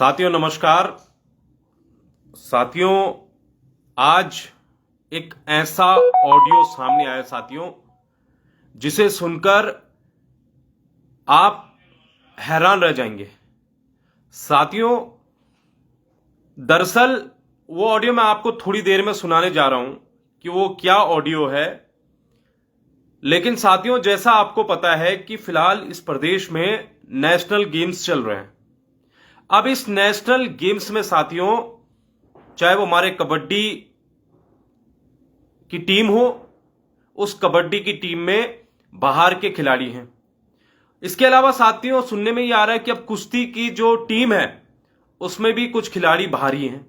साथियों नमस्कार। साथियों आज एक ऐसा ऑडियो सामने आया साथियों जिसे सुनकर आप हैरान रह जाएंगे। साथियों दरअसल वो ऑडियो मैं आपको थोड़ी देर में सुनाने जा रहा हूं कि वो क्या ऑडियो है। लेकिन साथियों जैसा आपको पता है कि फिलहाल इस प्रदेश में नेशनल गेम्स चल रहे हैं। अब इस नेशनल गेम्स में साथियों चाहे वो हमारे कबड्डी की टीम हो, उस कबड्डी की टीम में बाहर के खिलाड़ी हैं। इसके अलावा साथियों सुनने में ये आ रहा है कि अब कुश्ती की जो टीम है उसमें भी कुछ खिलाड़ी बाहरी हैं।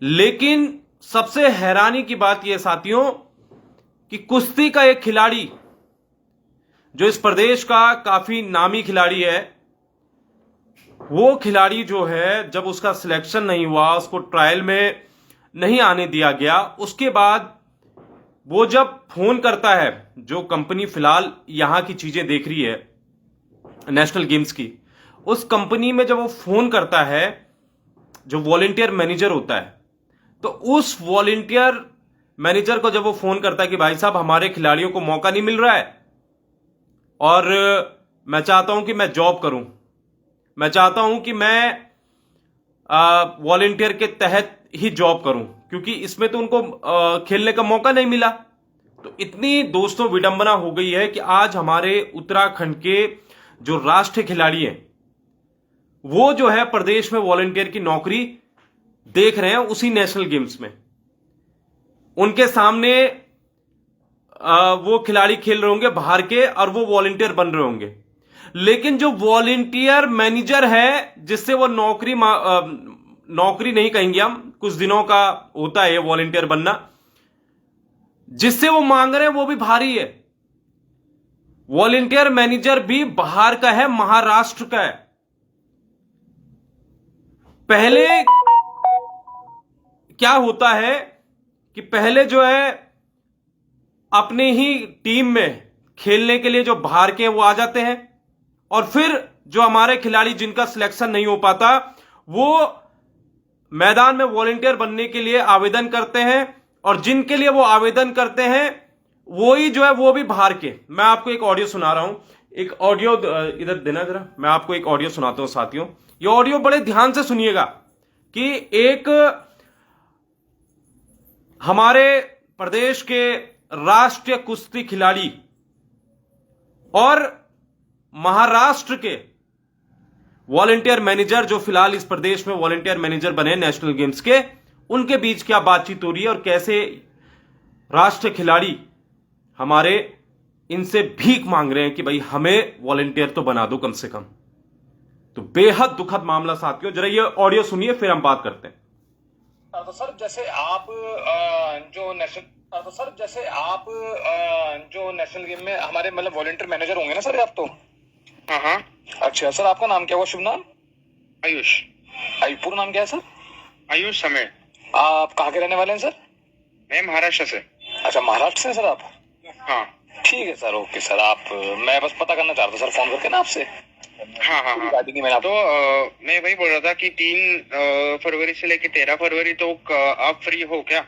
लेकिन सबसे हैरानी की बात यह साथियों कि कुश्ती का एक खिलाड़ी जो इस प्रदेश का काफी नामी खिलाड़ी है, वो खिलाड़ी जो है जब उसका सिलेक्शन नहीं हुआ, उसको ट्रायल में नहीं आने दिया गया, उसके बाद वो जब फोन करता है, जो कंपनी फिलहाल यहां की चीजें देख रही है नेशनल गेम्स की, उस कंपनी में जब वो फोन करता है, जो वॉलेंटियर मैनेजर होता है, तो उस वॉलेंटियर मैनेजर को जब वो फोन करता है कि भाई साहब हमारे खिलाड़ियों को मौका नहीं मिल रहा है और मैं चाहता हूं कि मैं जॉब करूं, मैं चाहता हूं कि मैं वॉलेंटियर के तहत ही जॉब करूं, क्योंकि इसमें तो उनको खेलने का मौका नहीं मिला। तो इतनी दोस्तों विडंबना हो गई है कि आज हमारे उत्तराखंड के जो राष्ट्रीय खिलाड़ी हैं वो जो है प्रदेश में वॉलेंटियर की नौकरी देख रहे हैं उसी नेशनल गेम्स में। उनके सामने वो खिलाड़ी खेल रहे होंगे बाहर के और वो वॉलेंटियर बन रहे होंगे। लेकिन जो वॉलेंटियर मैनेजर है जिससे वो नौकरी नहीं कहेंगे हम, कुछ दिनों का होता है वॉलेंटियर बनना, जिससे वो मांग रहे हैं वो भी भारी है। वॉलेंटियर मैनेजर भी बाहर का है, महाराष्ट्र का है। पहले क्या होता है कि पहले जो है अपने ही टीम में खेलने के लिए जो बाहर के वो आ जाते हैं और फिर जो हमारे खिलाड़ी जिनका सिलेक्शन नहीं हो पाता वो मैदान में वॉलेंटियर बनने के लिए आवेदन करते हैं, और जिनके लिए वो आवेदन करते हैं वो ही जो है वो भी बाहर के। मैं आपको एक ऑडियो सुना रहा हूं, एक ऑडियो इधर देना जरा, मैं आपको एक ऑडियो सुनाता हूं साथियों। ये ऑडियो बड़े ध्यान से सुनिएगा कि एक हमारे प्रदेश के राष्ट्रीय कुश्ती खिलाड़ी और महाराष्ट्र के वॉलेंटियर मैनेजर जो फिलहाल इस प्रदेश में वॉलेंटियर मैनेजर बने नेशनल गेम्स के, उनके बीच क्या बातचीत हो रही है और कैसे राष्ट्रीय खिलाड़ी हमारे इनसे भीख मांग रहे हैं कि भाई हमें वॉलेंटियर तो बना दो कम से कम। तो बेहद दुखद मामला साथियों, जरा ये ऑडियो सुनिए फिर हम बात करते हैं। तो सर जैसे आप जो नेशनल गेम में हमारे मतलब वॉलंटियर मैनेजर होंगे ना सर आप तो? हाँ। अच्छा सर, आपका नाम क्या हुआ, शुभ नाम? आयुष। पूरा नाम क्या है सर? आयुष समय। आप कहाँ के रहने वाले हैं सर? मैं महाराष्ट्र से। अच्छा महाराष्ट्र से सर आप? हाँ ठीक है सर, ओके सर। मैं बस पता करना चाह रहा था सर फोन करके ना आपसे। हाँ। मैंने तो मैं वही बोल रहा था कि 3 फरवरी से लेके 13 फरवरी तो आप फ्री हो क्या?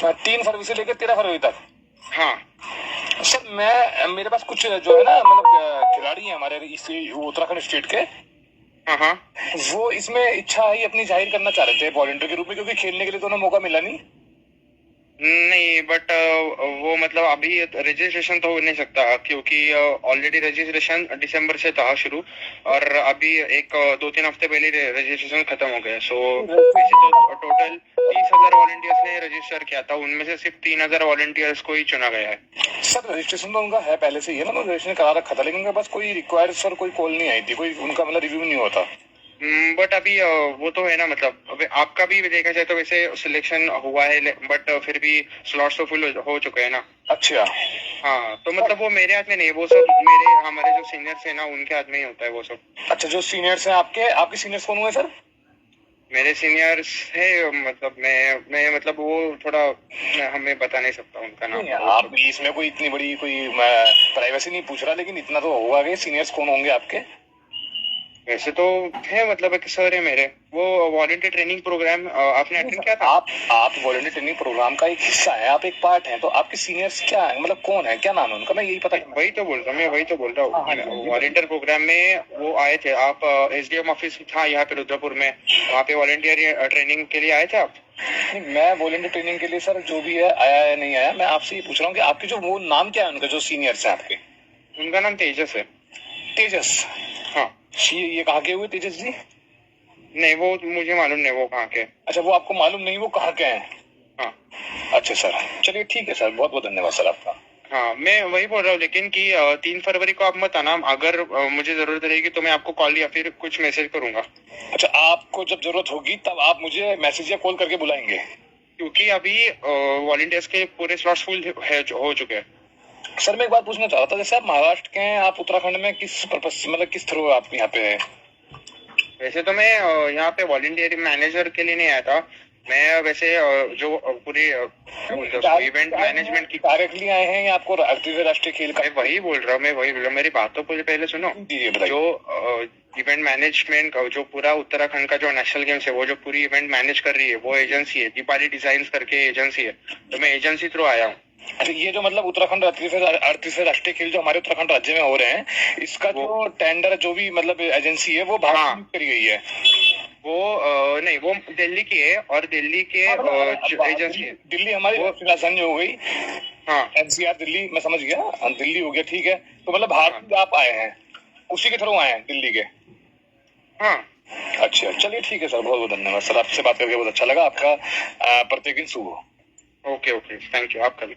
3 फरवरी से लेकर 13 फरवरी तक? हाँ सर मेरे पास कुछ जो है ना मतलब खिलाड़ी हैं हमारे उत्तराखंड स्टेट के। हाँ। वो इसमें इच्छा ही अपनी जाहिर करना चाह रहे थे वॉलंटियर के रूप में, क्योंकि खेलने के लिए तो उन्हें मौका मिला नहीं। बट वो मतलब अभी रजिस्ट्रेशन तो हो नहीं सकता क्योंकि ऑलरेडी रजिस्ट्रेशन दिसंबर से था शुरू और अभी 2-3 हफ्ते पहले रजिस्ट्रेशन खत्म हो गया। सो वैसे तो टोटल 30,000 वॉलंटियर्स ने रजिस्टर किया था, उनमें से सिर्फ 3,000 वॉलंटियर्स को ही चुना गया है। सर रजिस्ट्रेशन तो उनका है पहले से ही है ना, रजिस्ट्रेशन करा रखा था, लेकिन उनका बस कोई रिक्वायर सर कोई कॉल नहीं आई थी, कोई उनका मतलब रिव्यू नहीं होता। बट अभी वो तो है ना, मतलब अभी आपका भी देखा जाए तो वैसे सिलेक्शन हुआ है बट फिर भी स्लॉट्स तो फुल हो चुके हैं ना। अच्छा हाँ, तो मतलब वो मेरे हाथ में नहीं, वो सब हमारे जो सीनियर्स है ना उनके हाथ में ही होता है वो सब। अच्छा, जो सीनियर्स हैं आपके सीनियर्स कौन हुए सर? मेरे सीनियर्स है, मतलब मैं मतलब वो थोड़ा हमें बता नहीं सकता उनका नाम। आप इसमें कोई इतनी बड़ी कोई प्राइवेसी नहीं पूछ रहा, लेकिन इतना तो होगा कि सीनियर्स कौन होंगे आपके? वैसे तो है, मतलब एक सर है मेरे, वो वॉलंटियर ट्रेनिंग प्रोग्राम आपने अटेंड किया था? आप वॉलंटियर ट्रेनिंग प्रोग्राम का एक हिस्सा है, आप एक पार्ट हैं, तो आपके सीनियर्स क्या है, मतलब कौन है, क्या नाम है उनका, मैं यही पता करना। वही तो बोल रहा हूँ मैं, वही तो बोल रहा हूँ। वॉलंटियर प्रोग्राम में वो आए थे आप, एसडीएम ऑफिस था यहाँ पे रुद्रपुर में, वहाँ पे वॉलंटियर ट्रेनिंग के लिए आए थे आप? नहीं, मैं वॉलंटियर ट्रेनिंग के लिए सर जो भी है आया है नहीं आया, मैं आपसे ये पूछ रहा हूँ कि आपके जो वो नाम क्या है उनका, जो सीनियर्स है आपके। उनका नाम तेजस है। तेजस? हाँ। ये कहाँ के हुए तेजस जी? नहीं, वो मुझे मालूम नहीं वो कहाँ के। अच्छा, वो आपको मालूम नहीं वो कहाँ के हैं? हाँ। अच्छा सर, चलिए ठीक है सर, बहुत बहुत धन्यवाद सर आपका। हाँ, मैं वही बोल रहा हूँ, लेकिन कि 3 फरवरी को आप मत आना, अगर मुझे जरूरत रहेगी तो मैं आपको कॉल या फिर कुछ मैसेज करूंगा। अच्छा, आपको जब जरूरत होगी तब आप मुझे मैसेज या कॉल करके बुलाएंगे? क्योंकि अभी वॉलंटियर्स के पूरे स्लॉट्स फुल हो चुके हैं। सर मैं एक बात पूछना चाह रहा था, जैसे आप महाराष्ट्र के हैं, आप उत्तराखंड में किस पर्पज से, मतलब किस थ्रू आप यहाँ पे हैं? वैसे तो मैं यहाँ पे वॉलंटियर मैनेजर के लिए नहीं आया था, मैं वैसे जो पूरी इवेंट मैनेजमेंट की डायरेक्टली आए हैं या आपको राष्ट्रीय खेल का? मैं वही बोल रहा हूँ, मेरी बात तो पहले सुनो। जी बताइए। जो इवेंट मैनेजमेंट का जो पूरा उत्तराखंड का जो नेशनल गेम्स है, वो जो पूरी इवेंट मैनेज कर रही है वो एजेंसी है, दीपाली डिजाइन्स करके एजेंसी है, तो मैं एजेंसी थ्रू आया हूँ। अच्छा, ये जो मतलब उत्तराखंड अड़तीसवें राष्ट्रीय खेल जो हमारे उत्तराखंड राज्य में हो रहे हैं, इसका जो टेंडर जो भी मतलब एजेंसी है वो भारत में करी गई है? वो नहीं, वो दिल्ली की है, और दिल्ली के एजेंसी है। दिल्ली हमारी राजधानी हो गई। हाँ, एनसीआर दिल्ली, मैं समझ गया, दिल्ली हो गया, ठीक है। तो मतलब भारत में आप आए हैं, उसी के थ्रू आए हैं दिल्ली के? हाँ। अच्छा, चलिए ठीक है सर, बहुत बहुत धन्यवाद सर, आपसे बात करके बहुत अच्छा लगा। आपका प्रत्येक दिन शुभ हो। ओके ओके, थैंक यू, आपका भी।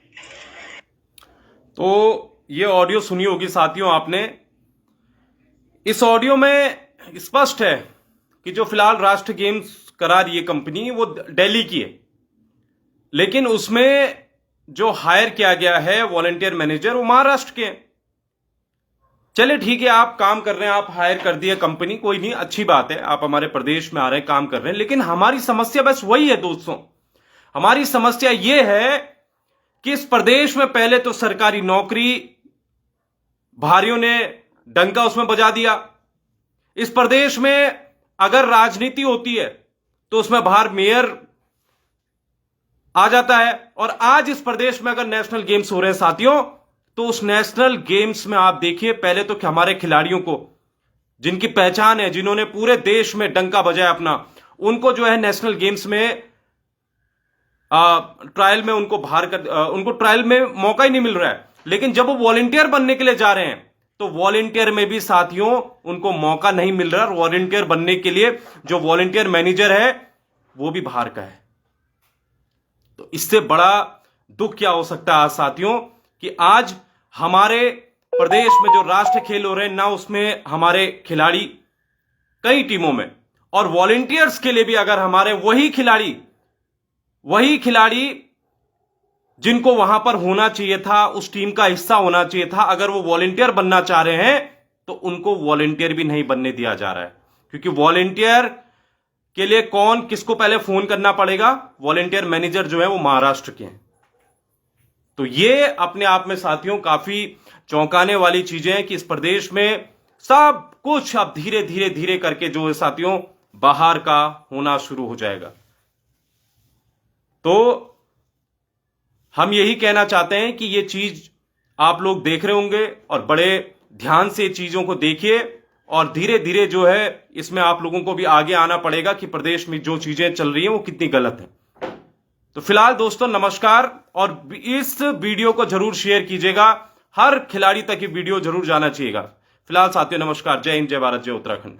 तो ये ऑडियो सुनी होगी साथियों आपने। इस ऑडियो में स्पष्ट है कि जो फिलहाल राष्ट्रीय गेम्स करा रही है कंपनी, वो दिल्ली की है, लेकिन उसमें जो हायर किया गया है वॉलंटियर मैनेजर, वो महाराष्ट्र के हैं। चलिए ठीक है, आप काम कर रहे हैं, आप हायर कर दिए कंपनी, कोई नहीं, अच्छी बात है, आप हमारे प्रदेश में आ रहे हैं, काम कर रहे हैं। लेकिन हमारी समस्या बस वही है दोस्तों, हमारी समस्या यह है कि इस प्रदेश में पहले तो सरकारी नौकरी भारियों ने डंका उसमें बजा दिया। इस प्रदेश में अगर राजनीति होती है तो उसमें बाहर मेयर आ जाता है, और आज इस प्रदेश में अगर नेशनल गेम्स हो रहे हैं साथियों, तो उस नेशनल गेम्स में आप देखिए पहले तो कि हमारे खिलाड़ियों को, जिनकी पहचान है, जिन्होंने पूरे देश में डंका बजाया अपना, उनको जो है नेशनल गेम्स में ट्रायल में उनको बाहर कर, उनको ट्रायल में मौका ही नहीं मिल रहा है। लेकिन जब वो वॉलंटियर बनने के लिए जा रहे हैं तो वॉलंटियर में भी साथियों उनको मौका नहीं मिल रहा। वॉलंटियर बनने के लिए जो वॉलंटियर मैनेजर है वो भी बाहर का है। तो इससे बड़ा दुख क्या हो सकता है आज साथियों, कि आज हमारे प्रदेश में जो राष्ट्रीय खेल हो रहे हैं ना, उसमें हमारे खिलाड़ी कई टीमों में, और वॉलंटियर्स के लिए भी अगर हमारे वही खिलाड़ी जिनको वहां पर होना चाहिए था, उस टीम का हिस्सा होना चाहिए था, अगर वो वॉलंटियर बनना चाह रहे हैं तो उनको वॉलंटियर भी नहीं बनने दिया जा रहा है। क्योंकि वॉलंटियर के लिए किसको पहले फोन करना पड़ेगा? वॉलंटियर मैनेजर जो है वो महाराष्ट्र के हैं। तो ये अपने आप में साथियों काफी चौंकाने वाली चीजें हैं कि इस प्रदेश में सब कुछ अब धीरे धीरे करके जो है साथियों बाहर का होना शुरू हो जाएगा। तो हम यही कहना चाहते हैं कि ये चीज आप लोग देख रहे होंगे और बड़े ध्यान से चीजों को देखिए, और धीरे धीरे जो है इसमें आप लोगों को भी आगे आना पड़ेगा कि प्रदेश में जो चीजें चल रही हैं वो कितनी गलत है। तो फिलहाल दोस्तों नमस्कार, और इस वीडियो को जरूर शेयर कीजिएगा, हर खिलाड़ी तक ये वीडियो जरूर जाना चाहिएगा। फिलहाल साथियों नमस्कार, जय हिंद, जय भारत, जय उत्तराखंड।